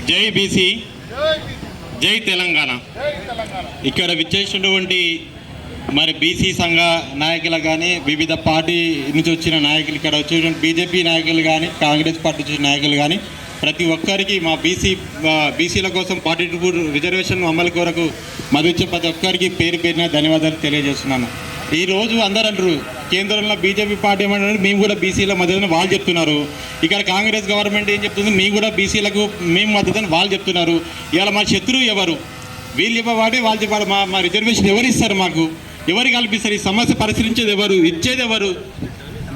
జై బీసీ, జై తెలంగాణ. ఇక్కడ విచ్చేసినటువంటి మరి బీసీ సంఘ నాయకులు కానీ, వివిధ పార్టీ నుంచి వచ్చిన నాయకులు, ఇక్కడ వచ్చేటువంటి బీజేపీ నాయకులు కానీ, కాంగ్రెస్ పార్టీ వచ్చిన నాయకులు కానీ, ప్రతి ఒక్కరికి మా బీసీల కోసం 42 రిజర్వేషన్ అమలు కొరకు మద్దతు ప్రతి ఒక్కరికి పేరు పేరున ధన్యవాదాలు తెలియజేస్తున్నాను. ఈరోజు అందరూ అంటారు కేంద్రంలో బీజేపీ పార్టీ ఏమంటారు మేము కూడా బీసీల మద్దతుని వాళ్ళు చెప్తున్నారు. ఇక్కడ కాంగ్రెస్ గవర్నమెంట్ ఏం చెప్తుంది, మేము కూడా బీసీలకు మేము మద్దతుని వాళ్ళు చెప్తున్నారు. ఇవాళ మా శత్రువు ఎవరు? వీళ్ళు చెప్పబడి వాళ్ళు చెప్పాలి. మా రిజర్వేషన్ ఎవరు ఇస్తారు? మాకు ఎవరు కల్పిస్తారు? ఈ సమస్య పరిశీలించేది ఎవరు? ఇచ్చేది ఎవరు?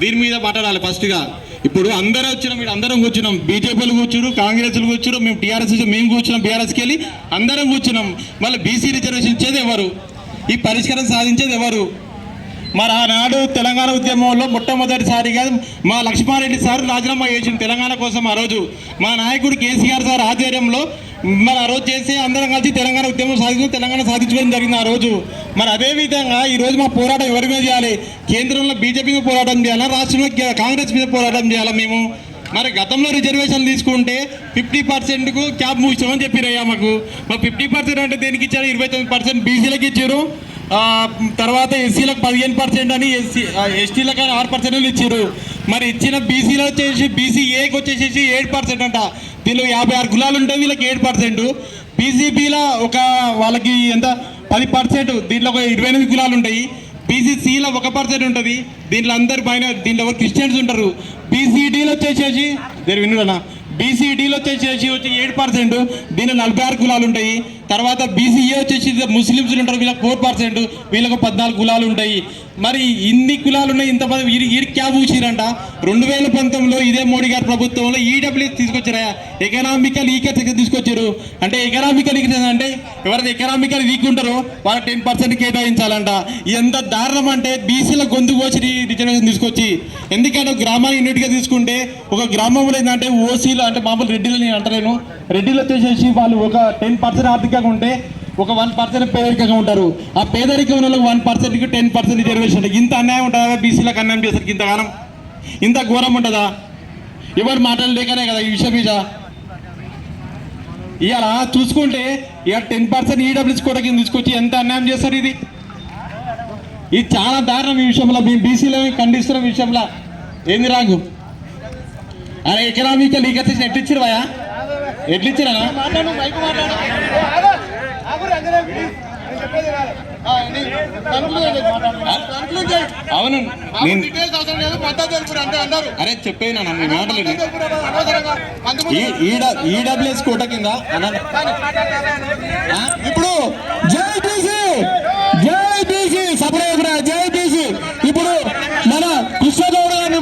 దీని మీద మాట్లాడాలి ఫస్ట్గా. ఇప్పుడు అందరూ వచ్చినాం, మీరు అందరం కూర్చున్నాం, బీజేపీలు కూర్చురు, కాంగ్రెస్లు కూర్చురు, మేము టీఆర్ఎస్ మేము కూర్చున్నాం, బీఆర్ఎస్కి వెళ్ళి అందరం కూర్చున్నాం. మళ్ళీ బీసీ రిజర్వేషన్ ఇచ్చేది ఎవరు? ఈ పరిష్కారం సాధించేది ఎవరు? మరి ఆనాడు తెలంగాణ ఉద్యమంలో మొట్టమొదటిసారిగా మా లక్ష్మారెడ్డి సార్ రాజీనామా చేసిన తెలంగాణ కోసం. ఆ రోజు మా నాయకుడు కేసీఆర్ సార్ ఆధ్వర్యంలో మరి ఆ రోజు చేసి అందరం కలిసి తెలంగాణ ఉద్యమం సాధించుకుని తెలంగాణ సాధించుకోవడం జరిగింది ఆ రోజు. మరి అదేవిధంగా ఈరోజు మా పోరాటం ఎవరి మీద చేయాలి? కేంద్రంలో బీజేపీ మీద పోరాటం చేయాలా, రాష్ట్రంలో కాంగ్రెస్ మీద పోరాటం చేయాలా? మేము మరి గతంలో రిజర్వేషన్ తీసుకుంటే 50%కు క్యాబ్ మూసామని చెప్పిరయ్యా మాకు. మరి 50% అంటే దేనికి ఇచ్చారు? 29% బీసీలకు ఇచ్చారు. తర్వాత ఎస్సీలకు 15% అని, ఎస్టీలకు 6% ఇచ్చారు. మరి ఇచ్చిన బీసీలో వచ్చేసి బీసీఏకి వచ్చేసి 8% అంట. దీనిలో 56 కులాలు ఉంటాయి, వీళ్ళకి 8%. బీసీబీలో ఒక వాళ్ళకి ఎంత 10%, దీంట్లో ఒక 28 కులాలు ఉంటాయి. బీసీసీలో 1% ఉంటుంది. దీంట్లో అందరు పైన దీంట్లో క్రిస్టియన్స్ ఉంటారు. బీసీడీలో వచ్చేసేసి వినుడనా బీసీడీలో వచ్చేసి 8%, దీనిలో 46 కులాలు ఉంటాయి. తర్వాత బీసీఏ వచ్చేసి ముస్లిమ్స్ ఉంటారు, వీళ్ళకి 4%, వీళ్ళకు 14 కులాలు ఉంటాయి. మరి ఇన్ని కులాలు ఉన్నాయి, ఇంతమంది వీరికి క్యాబ్ ఊసిరంట. 2019లో ఇదే మోడీ గారి ప్రభుత్వంలో ఈడబ్ల్యూఎస్ తీసుకొచ్చారా, ఎకనామికల్ ఈక్వేషన్ తీసుకొచ్చారు. అంటే ఎకనామికల్ ఈక్వేషన్ అంటే ఎవరైతే ఎకనామికల్ వీక్ ఉంటారో వాళ్ళకి 10% కేటాయించాలంట. ఎంత దారుణం అంటే బీసీల గొంతు కోసి రిజర్వేషన్ తీసుకొచ్చి. ఎందుకంటే గ్రామాన్ని యూనిట్గా తీసుకుంటే ఒక గ్రామంలో ఏంటంటే ఓసీలు అంటే మామూలు రెడ్డిలు నేను అంటలేను, రెడ్డిలు వచ్చేసి వాళ్ళు ఒక 10% ఆర్థికంగా ఉంటే ఒక 1% పేదరికంగా ఉంటారు. ఆ పేదరికం ఉన్న 1%కి 10% రిజర్వేషన్. ఇంత అన్యాయం ఉంటుందా? బీసీలకు అన్యాయం చేస్తారు ఇంతగానం? ఇంత ఘోరం ఉంటుందా? ఎవరు మాట్లాడలేకనే కదా ఈ విషయం మీద. ఇవాళ చూసుకుంటే ఇవాళ 10% ఈడబ్ల్యూఎస్ కోట కింద తీసుకొచ్చి ఎంత అన్యాయం చేస్తారు. ఇది చాలా దారుణం. ఈ విషయంలో మేము బీసీలో ఖండిస్తున్న విషయంలో ఏంది రాగు? అరే ఎకనామికల్ ఈక్వేషన్ ఎట్లు ఇచ్చారు భయా? ఎట్లు ఇచ్చారా? అవును, అరే చెప్పేనా మీ మాటలు. ఈడబ్ల్యూఎస్ కోట కింద ఇప్పుడు జై బీసీ, జై బీసీ సపరేట్, జై బీసీ. ఇప్పుడు మన కృష్ణగౌడ గారిని